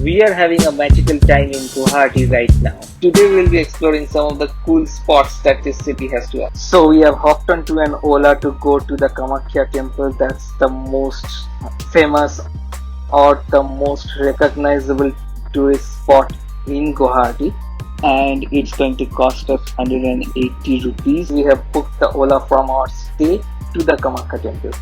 We are having a magical time in Guwahati right now. Today we'll be exploring some of the cool spots that this city has to offer. So we have hopped onto an Ola to go to the Kamhakya Temple. That's the most famous or the most recognizable tourist spot in Guwahati, and it's going to cost us 180 rupees. We have booked the Ola from our stay to the Kamhakya Temple.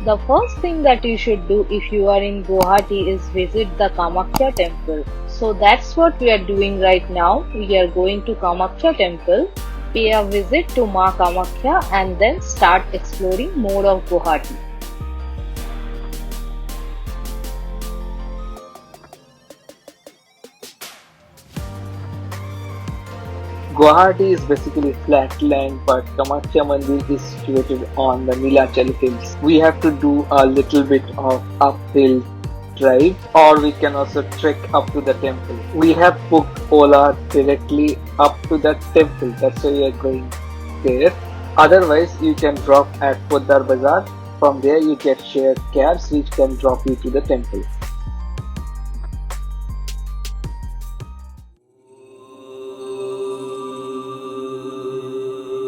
The first thing that you should do if you are in Guwahati is visit the Kamakhya Temple. So that's what we are doing right now. We are going to Kamakhya Temple, pay a visit to Ma Kamakhya and then start exploring more of Guwahati. Guwahati is basically flat land, but Kamakhya Mandir is situated on the Nilachal hills. We have to do a little bit of uphill drive, or we can also trek up to the temple. We have booked Ola directly up to the temple, that's why we are going there. Otherwise, you can drop at Poddar Bazaar. From there, you get shared cabs which can drop you to the temple.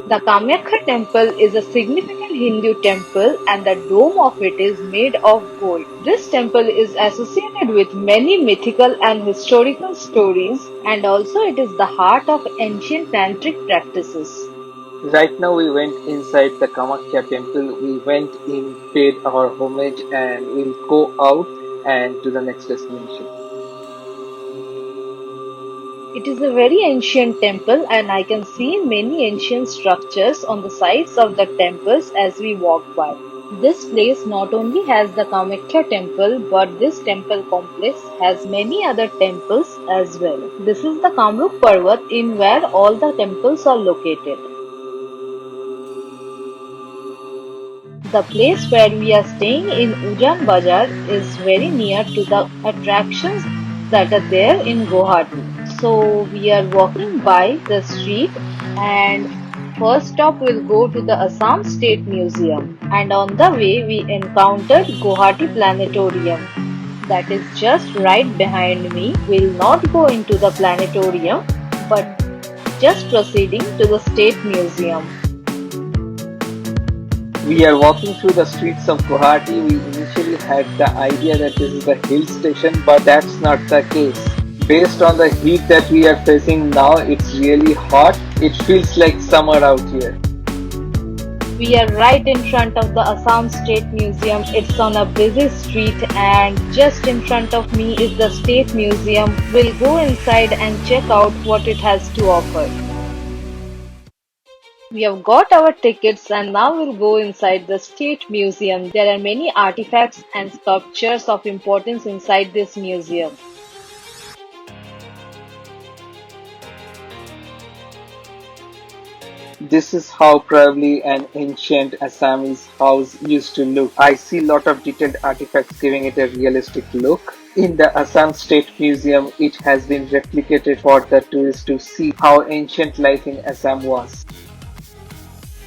The Kamhakya Temple is a significant Hindu temple and the dome of it is made of gold. This temple is associated with many mythical and historical stories, and also it is the heart of ancient tantric practices. Right now we went inside the Kamakhya temple, we went in, paid our homage, and we'll go out and to the next destination. It is a very ancient temple and I can see many ancient structures on the sides of the temples as we walk by. This place not only has the Kamakhya temple, but this temple complex has many other temples as well. This is the Kamruk Parvat in where all the temples are located. The place where we are staying in Udyan Bazaar is very near to the attractions that are there in Guwahati. So we are walking by the street and first stop will go to the Assam State Museum, and on the way we encountered Guwahati Planetarium that is just right behind me. We'll not go into the planetarium but just proceeding to the State Museum. We are walking through the streets of Guwahati. We initially had the idea that this is a hill station, but that's not the case. Based on the heat that we are facing now, it's really hot. It feels like summer out here. We are right in front of the Assam State Museum. It's on a busy street and just in front of me is the State Museum. We'll go inside and check out what it has to offer. We have got our tickets and now we'll go inside the State Museum. There are many artifacts and sculptures of importance inside this museum. This is how probably an ancient Assamese house used to look. I see a lot of detailed artifacts giving it a realistic look. In the Assam State Museum, it has been replicated for the tourists to see how ancient life in Assam was.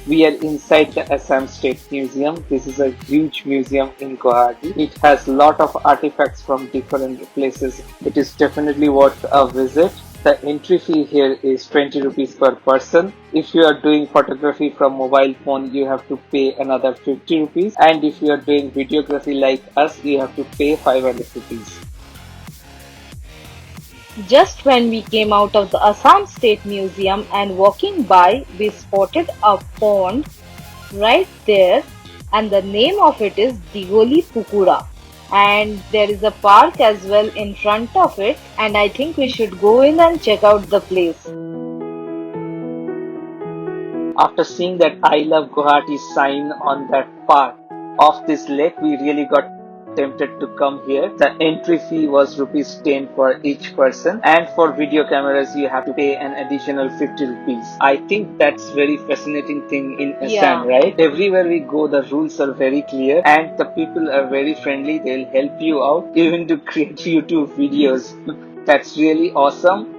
We are inside the Assam State Museum. This is a huge museum in Guwahati. It has a lot of artifacts from different places. It is definitely worth a visit. The entry fee here is 20 rupees per person. If you are doing photography from mobile phone, you have to pay another 50 rupees. And if you are doing videography like us, you have to pay 500 rupees. Just when we came out of the Assam State Museum and walking by, we spotted a pond right there and the name of it is Digholi Pukhuri. And there is a park as well in front of it, and I think we should go in and check out the place. After seeing that I Love Guwahati sign on that part of this lake, we really got tempted to come here. The entry fee was rupees 10 for each person, and for video cameras you have to pay an additional 50 rupees. I think that's very fascinating thing in Assam, right? Everywhere we go the rules are very clear and the people are very friendly. They'll help you out even to create YouTube videos. That's really awesome.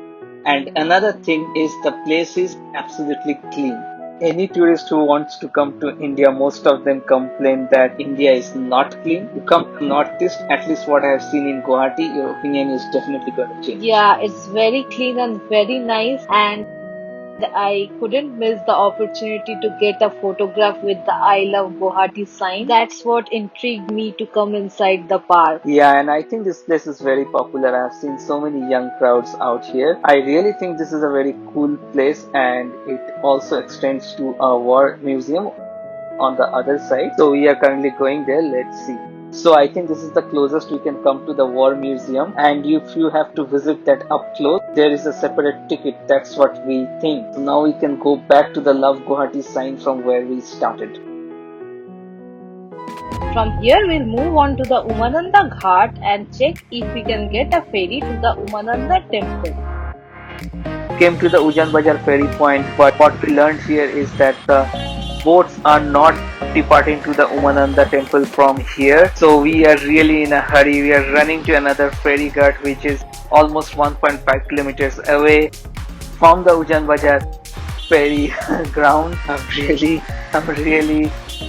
And another thing is the place is absolutely clean. Any tourist who wants to come to India, most of them complain that India is not clean. You come to Northeast, at least what I have seen in Guwahati, your opinion is definitely going to change. Yeah, it's very clean and very nice, and I couldn't miss the opportunity to get a photograph with the I Love Guwahati sign. That's what intrigued me to come inside the park. Yeah, and I think this place is very popular. I've seen so many young crowds out here. I really think this is a very cool place, and it also extends to a war museum on the other side. So we are currently going there. Let's see. So I think this is the closest we can come to the war museum, and if you have to visit that up close, there is a separate ticket. That's what we think. So now we can go back to the Love Guwahati sign from where we started. From here, we'll move on to the Umananda Ghat and check if we can get a ferry to the Umananda Temple. Came to the Udyan Bajar ferry point, but what we learned here is that the boats are not departing to the Umananda temple from here. So we are really in a hurry. We are running to another ferry ghat which is almost 1.5 kilometers away from the Udyan Bajar ferry ground. I'm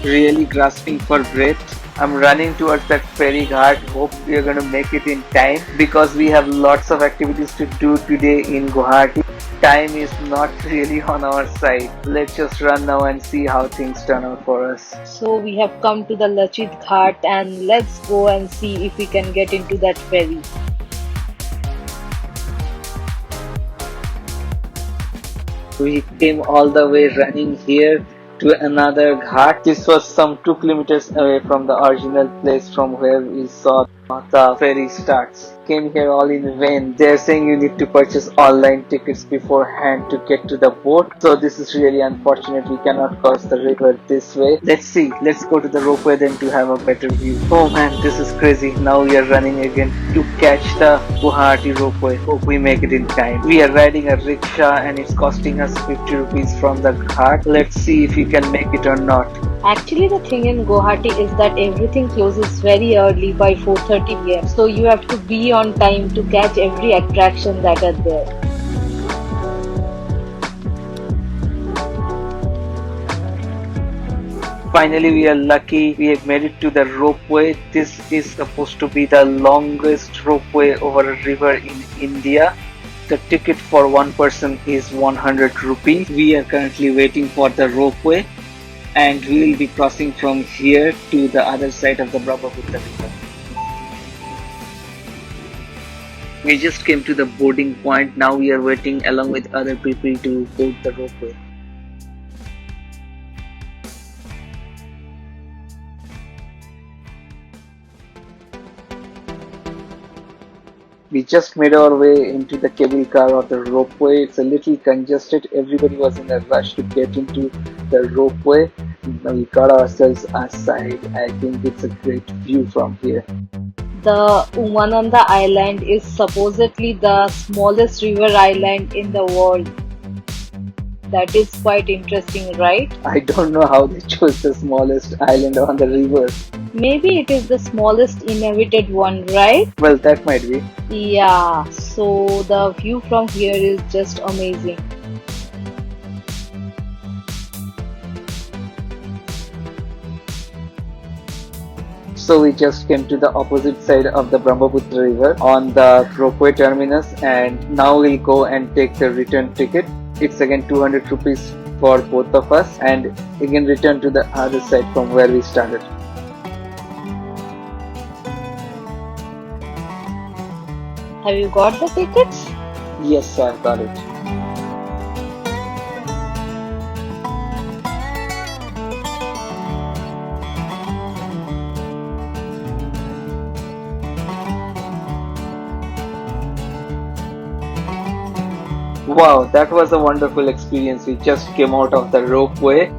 really grasping for breath. I'm running towards that ferry ghat. Hope we are going to make it in time because we have lots of activities to do today in Guwahati. Time is not really on our side. Let's just run now and see how things turn out for us. So we have come to the Lachit Ghat and let's go and see if we can get into that ferry. We came all the way running here to another ghat. This was some 2 kilometers away from the original place from where we saw the ferry starts. Came here all in vain. They're saying you need to purchase online tickets beforehand to get to the boat. So this is really unfortunate. We cannot cross the river this way. Let's see. Let's go to the ropeway then to have a better view. Oh man, this is crazy. Now we are running again to catch the Guwahati Ropeway. Hope we make it in time. We are riding a rickshaw and it's costing us 50 rupees from the ghat. Let's see if we can make it or not. Actually, the thing in Guwahati is that everything closes very early by 4:30 p.m. So you have to be on time to catch every attraction that are there. Finally, we are lucky. We have made it to the ropeway. This is supposed to be the longest ropeway over a river in India. The ticket for one person is 100 rupees. We are currently waiting for the ropeway, and we will be crossing from here to the other side of the Brahmaputra River. We just came to the boarding point. Now we are waiting along with other people to board the ropeway. We just made our way into the cable car or the ropeway. It's a little congested. Everybody was in a rush to get into the ropeway. Now we got ourselves aside. I think it's a great view from here. The Umananda Island is supposedly the smallest river island in the world. That is quite interesting, right? I don't know how they chose the smallest island on the river. Maybe it is the smallest inhabited one, right? Well, that might be. Yeah, so the view from here is just amazing. So we just came to the opposite side of the Brahmaputra River on the ropeway terminus, and now we'll go and take the return ticket. It's again 200 rupees for both of us, and again return to the other side from where we started. Have you got the tickets? Yes, I've got it. Wow, that was a wonderful experience. We just came out of the ropeway.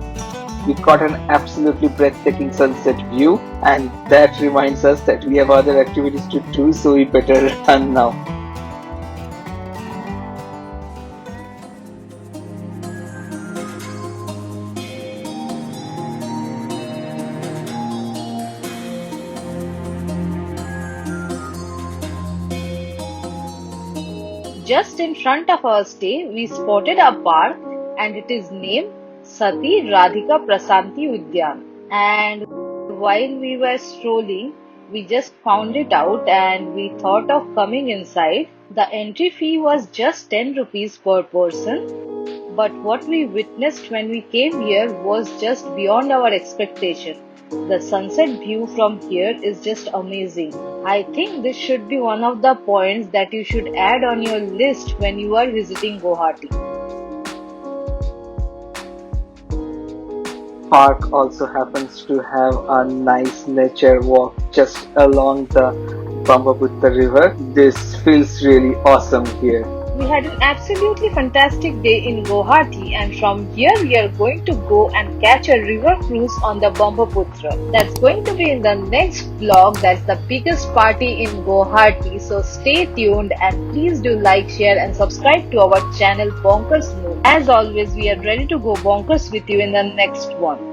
We caught an absolutely breathtaking sunset view, and that reminds us that we have other activities to do, so we better run now. Just in front of our stay, we spotted a park and it is named Sati, Radhika, Prashanti, Udyan. And while we were strolling, we just found it out and we thought of coming inside. The entry fee was just 10 rupees per person, but what we witnessed when we came here was just beyond our expectation. The sunset view from here is just amazing. I think this should be one of the points that you should add on your list when you are visiting Guwahati. Park also happens to have a nice nature walk just along the Brahmaputra River. This feels really awesome here. We had an absolutely fantastic day in Guwahati, and from here we are going to go and catch a river cruise on the Brahmaputra. That's going to be in the next vlog. That's the biggest party in Guwahati. So stay tuned and please do like, share and subscribe to our channel Bonkers. As always, we are ready to go bonkers with you in the next one.